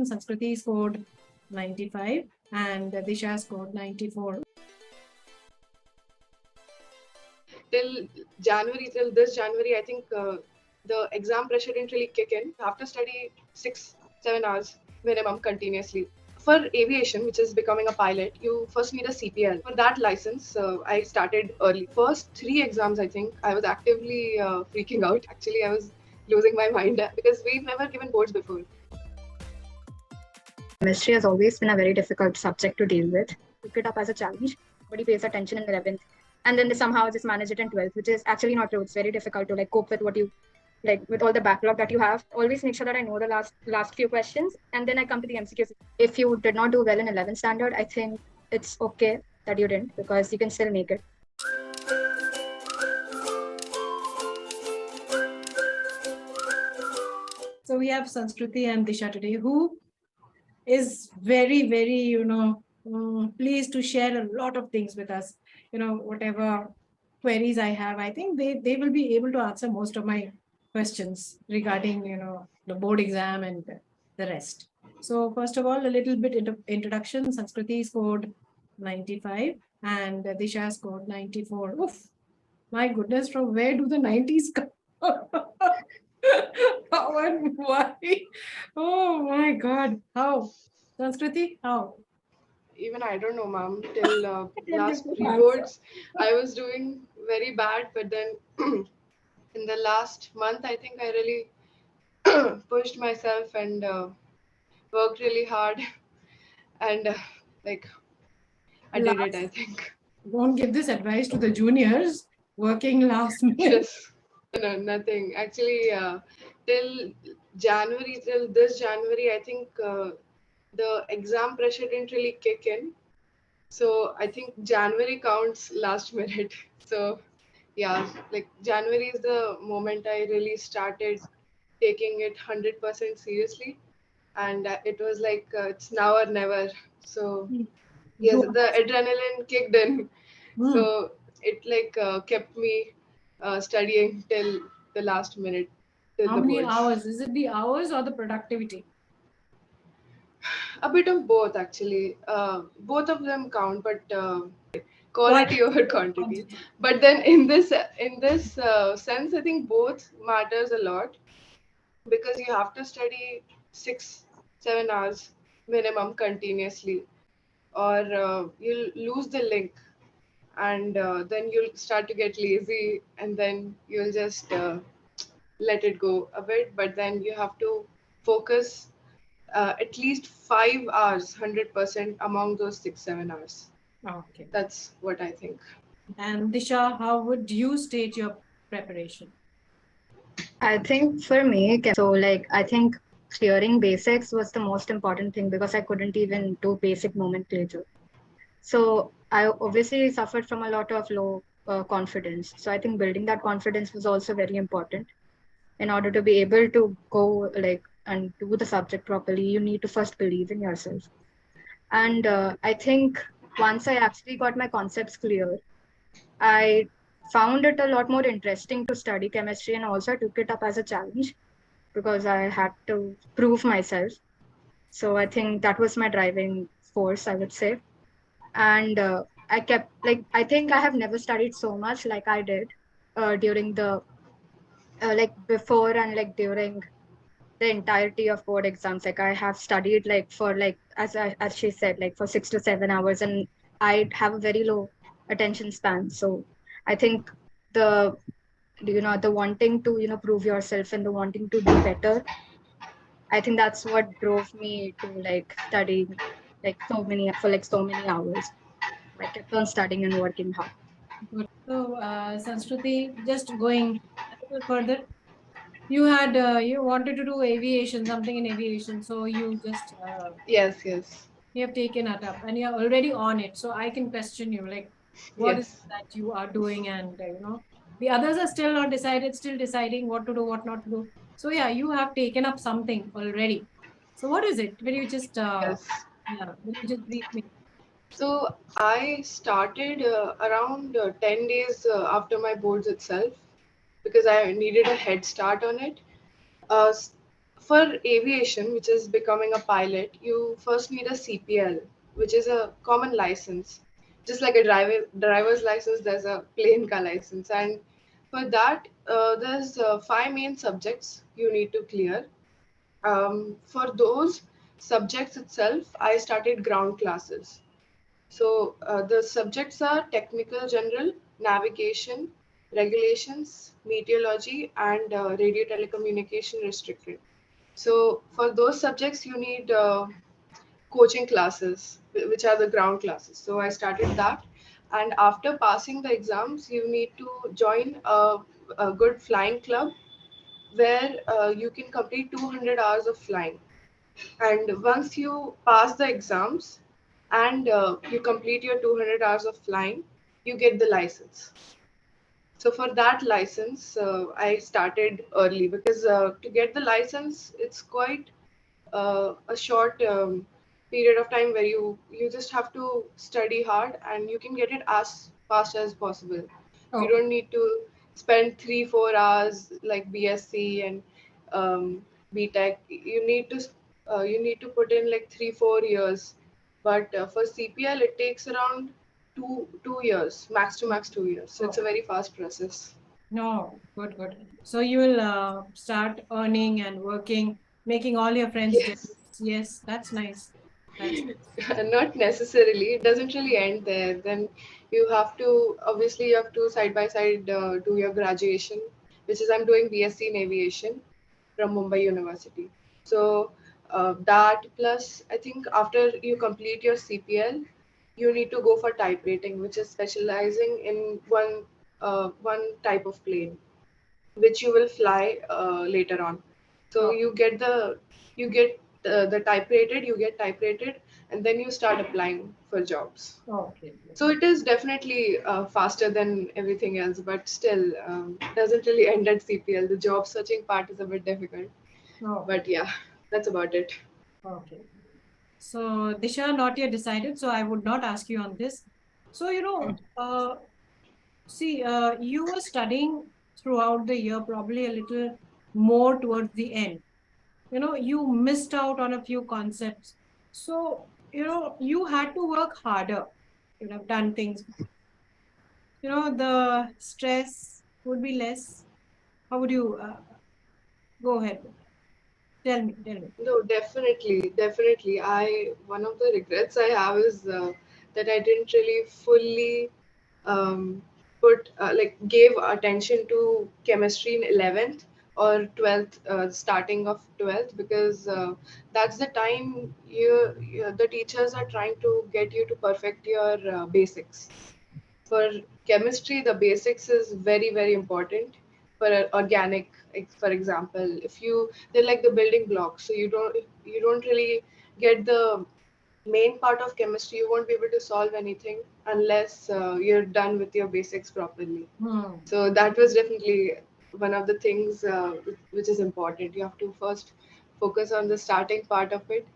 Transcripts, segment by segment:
Sanskruti scored 95 and Disha scored 94. Till this January, I think the exam pressure didn't really kick in. I have to study 6-7 hours minimum continuously. For aviation, which is becoming a pilot, you first need a CPL. For that license, I started early. First 3 exams, I think, I was actively freaking out. Actually, I was losing my mind because we've never given boards before. Chemistry has always been a very difficult subject to deal with. Pick it up as a challenge, but he pays attention in 11th. And then they somehow just manage it in 12th, which is actually not true. It's very difficult to cope with what you with all the backlog that you have. Always make sure that I know the last few questions, and then I come to the MCQs. If you did not do well in 11th standard, I think it's okay that you didn't, because you can still make it. So we have Sanskruti and Disha today, who is very, very, pleased to share a lot of things with us. Whatever queries I have, I think they will be able to answer most of my questions regarding, the board exam and the rest. So first of all, a little bit introduction. Sanskruti scored 95 and Disha scored 94. Oof, my goodness, from where do the 90s come? How and why? Oh my God. How? Sanskruti, how? Even I don't know, ma'am. Till last pre-boards, I was doing very bad. But then in the last month, I think I really pushed myself and worked really hard. And I did it, I think. Don't give this advice to the juniors working last minute. Yes. No, nothing. Actually, till this January, I think the exam pressure didn't really kick in. So I think January counts last minute. So yeah, January is the moment I really started taking it 100% seriously. And it was it's now or never. So yes, the adrenaline kicked in. So it kept me studying till the last minute, till How the many boards. hours? Is it the hours or the productivity? A bit of both, actually. Both of them count, but quality over quantity. But then in this sense, I think both matters a lot, because you have to study 6-7 hours minimum continuously, or you'll lose the link, and then you'll start to get lazy, and then you'll just let it go a bit. But then you have to focus at least 5 hours 100% among those 6-7 hours. Okay. That's what I think. And Disha, how would you state your preparation? I think for me, I think clearing basics was the most important thing, because I couldn't even do basic nomenclature. So I obviously suffered from a lot of low confidence. So I think building that confidence was also very important. In order to be able to go and do the subject properly, you need to first believe in yourself. And I think once I actually got my concepts clear, I found it a lot more interesting to study chemistry, and also took it up as a challenge, because I had to prove myself. So I think that was my driving force, I would say. And I kept I think I have never studied so much like I did during the before and during the entirety of board exams. I have studied for as she said, for 6 to 7 hours, and I have a very low attention span. So I think the the wanting to prove yourself, and the wanting to do better, I think that's what drove me to studying so many hours. I kept on studying and working hard. Good. So, Sanskruti, just going a little further, you had you wanted to do aviation, something in aviation, so you just Yes. you have taken it up and you're already on it. So I can question you, what is Yes. that you are doing, and the others are still not decided, still deciding what to do, what not to do. So yeah, you have taken up something already. So what is it? Will you just Yes. will you just brief me? So I started around 10 days after my boards itself, because I needed a head start on it. Uh, s- For aviation, which is becoming a pilot, you first need a CPL, which is a common license. Just like a driver's license, there's a plane car license, and for that, there's five main subjects you need to clear. For those subjects itself, I started ground classes. So the subjects are technical general, navigation, regulations, meteorology, and radio telecommunication restricted. So for those subjects, you need coaching classes, which are the ground classes. So I started that, and after passing the exams, you need to join a good flying club where you can complete 200 hours of flying. And once you pass the exams and you complete your 200 hours of flying, you get the license. So for that license, I started early because to get the license, it's quite a short period of time where you just have to study hard and you can get it as fast as possible. You Oh, don't need to spend 3-4 hours like BSc and BTech. You need to put in like 3-4 years. But for CPL, it takes around two years, max to max 2 years. So it's a oh, very fast process. no, good, good. So you will start earning and working, making all your friends jealous. Yes. Yes, that's nice. That's Not necessarily. It doesn't really end there. Then you have to, obviously, you have to side by side do your graduation, which is I'm doing BSc in aviation from Mumbai University. So that plus, I think after you complete your CPL, you need to go for type rating, which is specializing in one type of plane which you will fly later on. So oh, you get the type rated, you get type rated, and then you start applying for jobs. okay. So it is definitely faster than everything else, but still doesn't really end at CPL. The job searching part is a bit difficult, Oh, but yeah, that's about it. okay. So Disha, not yet decided, so I would not ask you on this. So, see, you were studying throughout the year, probably a little more towards the end. You missed out on a few concepts. So, you had to work harder. You'd have done things. The stress would be less. How would you go ahead? Tell me, tell me. No, definitely, definitely. I one of the regrets I have is that I didn't really fully um, put like gave attention to chemistry in 11th or 12th, starting of 12th, because that's the time the teachers are trying to get you to perfect your basics. For chemistry, the basics is very very important. For organic, for example, if you they're like the building blocks, so you don't really get the main part of chemistry. You won't be able to solve anything unless you're done with your basics properly. Hmm. So that was definitely one of the things which is important. You have to first focus on the starting part of it.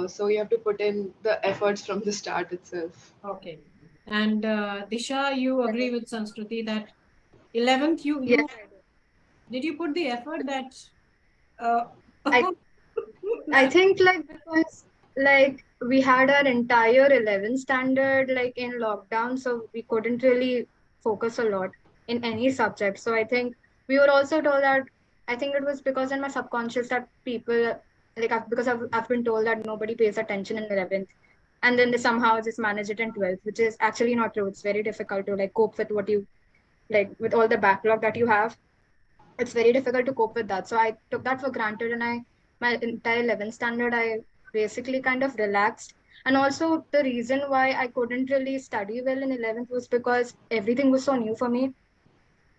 So you have to put in the efforts from the start itself. Okay. And Disha, you agree with Sanskruti that 11th, Yes, you I do. did you put the effort that uh, I I think like because like we had our entire 11th standard like in lockdown, so we couldn't really focus a lot in any subject. So I think we were also told that I think it was because in my subconscious that people like because I've been told that nobody pays attention in 11th, and then they somehow just manage it in 12th, which is actually not true. It's very difficult to like cope with what you like with all the backlog that you have. It's very difficult to cope with that. So I took that for granted, and my entire 11th standard I basically kind of relaxed. And also the reason why I couldn't really study well in 11th was because everything was so new for me,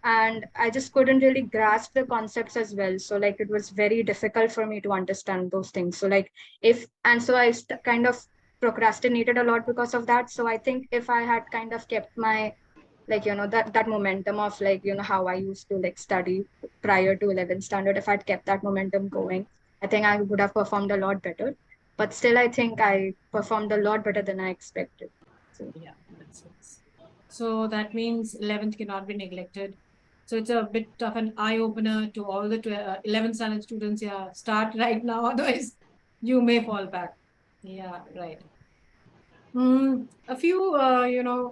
and I just couldn't really grasp the concepts as well. So like it was very difficult for me to understand those things. So like if and so I kind of procrastinated a lot because of that. So I think if I had kind of kept my like that momentum of like how I used to like study prior to 11th standard, if I'd kept that momentum going, I think I would have performed a lot better. But still I think I performed a lot better than I expected. So yeah, that's nice. So that means 11th cannot be neglected. So it's a bit of an eye opener to all the 11th standard students. Yeah, start right now, otherwise you may fall back. Yeah, right. A few,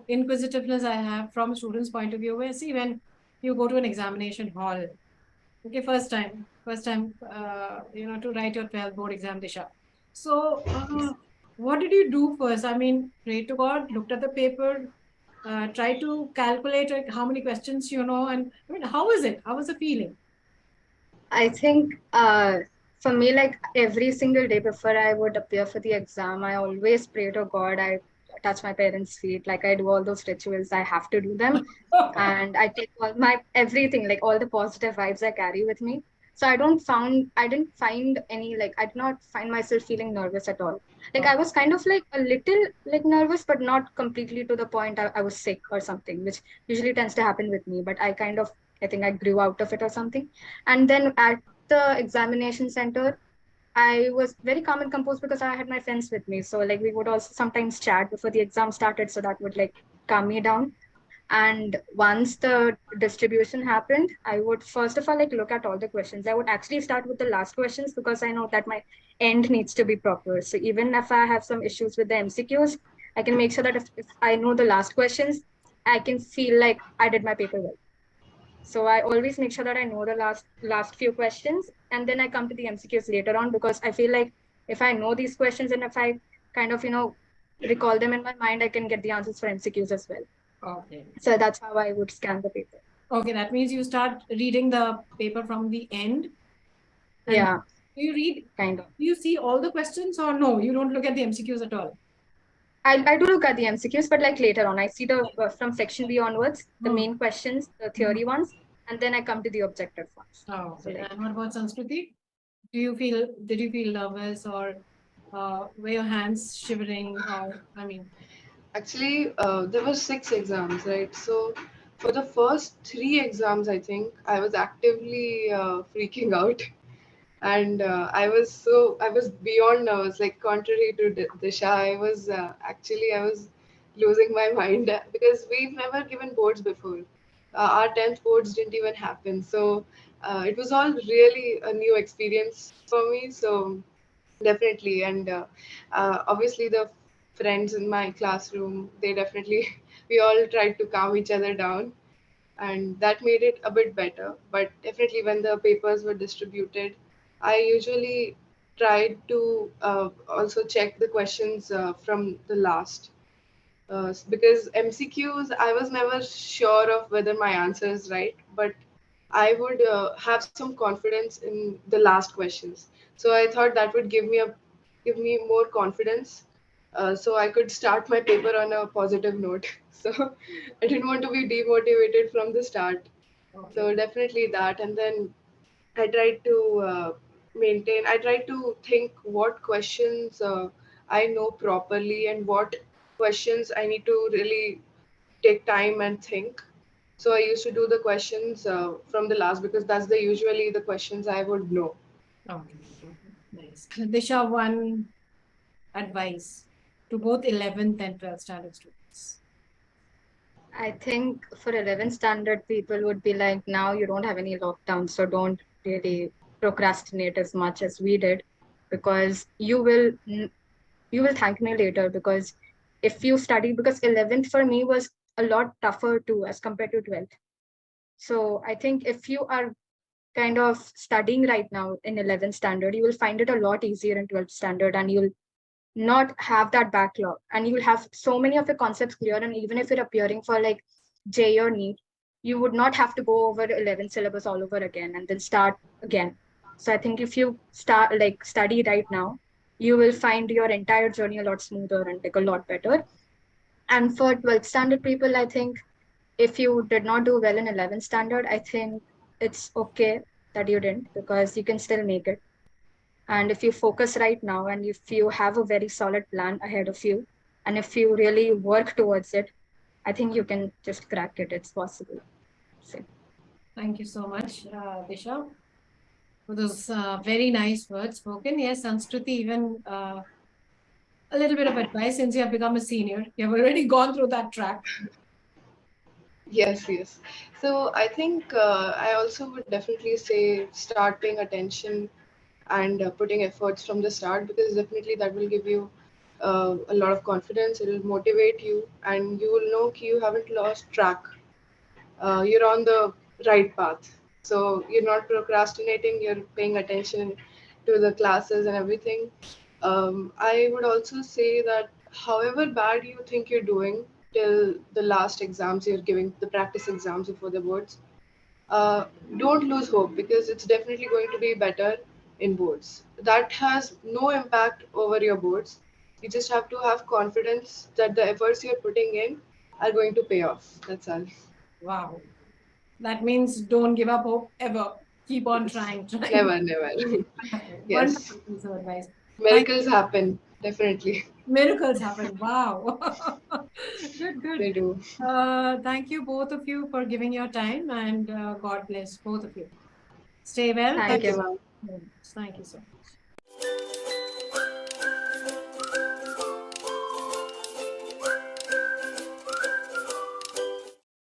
inquisitiveness I have from students' point of view. Where see when you go to an examination hall, okay, first time, to write your 12th board exam, Disha. So, what did you do first? I mean, pray to God, looked at the paper, try to calculate like, how many questions you know, and I mean, how is it? How was the feeling? I think for me, like every single day before I would appear for the exam, I always pray to God. I touch my parents' feet, like I do all those rituals. I have to do them, and I take all my everything, like all the positive vibes I carry with me. So I didn't find any like I did not find myself feeling nervous at all. Like I was kind of like a little like nervous, but not completely to the point I was sick or something, which usually tends to happen with me. But I think I grew out of it or something. And then at the examination center, I was very calm and composed because I had my friends with me. So like we would also sometimes chat before the exam started, so that would like calm me down. And once the distribution happened, I would first of all like look at all the questions. I would actually start with the last questions because I know that my end needs to be proper. So even if I have some issues with the MCQs, I can make sure that if I know the last questions, I can feel like I did my paper well. So I always make sure that I know the last few questions, and then I come to the MCQs later on because I feel like if I know these questions and if I kind of recall them in my mind, I can get the answers for MCQs as well. Okay. So that's how I would scan the paper. Okay, that means you start reading the paper from the end. And Yeah. do you read? Kind of. Do you see all the questions or no? You don't look at the MCQs at all. I do look at the MCQs, but like later on, I see the from section B onwards, the main questions, the theory ones, and then I come to the objective ones. Oh, So okay. like, And what about Sanskruti? Did you feel nervous or were your hands shivering? Or, I mean, Actually, there were 6 exams, right? So for the first 3 exams, I think I was actively freaking out, and I was beyond nervous. Like contrary to Disha, I was losing my mind because we've never given boards before. Our 10th boards didn't even happen, so it was all really a new experience for me. So definitely, and obviously the friends in my classroom, they definitely we all tried to calm each other down, and that made it a bit better. But definitely, when the papers were distributed, I usually tried to also check the questions from the last. Because MCQs, I was never sure of whether my answer is right, but I would have some confidence in the last questions. So I thought that would give me more confidence, so I could start my paper on a positive note. So I didn't want to be demotivated from the start. okay. So definitely that, and then I tried to I tried to think what questions I know properly and what questions I need to really take time and think. So I used to do the questions from the last because that's the usually the questions I would know. Okay. Nice. Disha, one advice to both 11th and 12th standard students. I think for 11th standard, people would be like, now you don't have any lockdown, so don't really procrastinate as much as we did, because you will thank me later. Because if you study, because 11th for me was a lot tougher too as compared to 12th. So I think if you are kind of studying right now in 11th standard, you will find it a lot easier in 12th standard, and you'll not have that backlog, and you'll have so many of the concepts clear. And even if you're appearing for like J or NEET, you would not have to go over 11 syllabus all over again and then start again. So I think if you start like study right now, you will find your entire journey a lot smoother and like a lot better. And for 12th standard people, I think if you did not do well in 11th standard, I think it's okay that you didn't, because you can still make it. And if you focus right now and if you have a very solid plan ahead of you, and if you really work towards it, I think you can just crack it. It's possible. So, Thank you so much, Disha, for those very nice words spoken. Yes, Sanskruti, even a little bit of advice since you have become a senior. You have already gone through that track. Yes, yes. So I think I also would definitely say start paying attention and putting efforts from the start, because definitely that will give you a lot of confidence. It will motivate you, and you will know कि you haven't lost track. You're on the right path. So you're not procrastinating. You're paying attention to the classes and everything. I would also say that however bad you think you're doing till the last exams you're giving, the practice exams before the boards, don't lose hope, because it's definitely going to be better in boards. That has no impact over your boards. You just have to have confidence that the efforts you're putting in are going to pay off. That's all. Wow. That means don't give up hope ever. Keep on Yes. trying, trying. Never, never. Wonderful, Yes. wonderful piece of advice. Thank Miracles happen, definitely. Miracles happen. Wow. Good, good. They do. Thank you, both of you, for giving your time, and God bless both of you. Stay well. Thank Thank Thank you, you. ma'am. you. Thank you so much.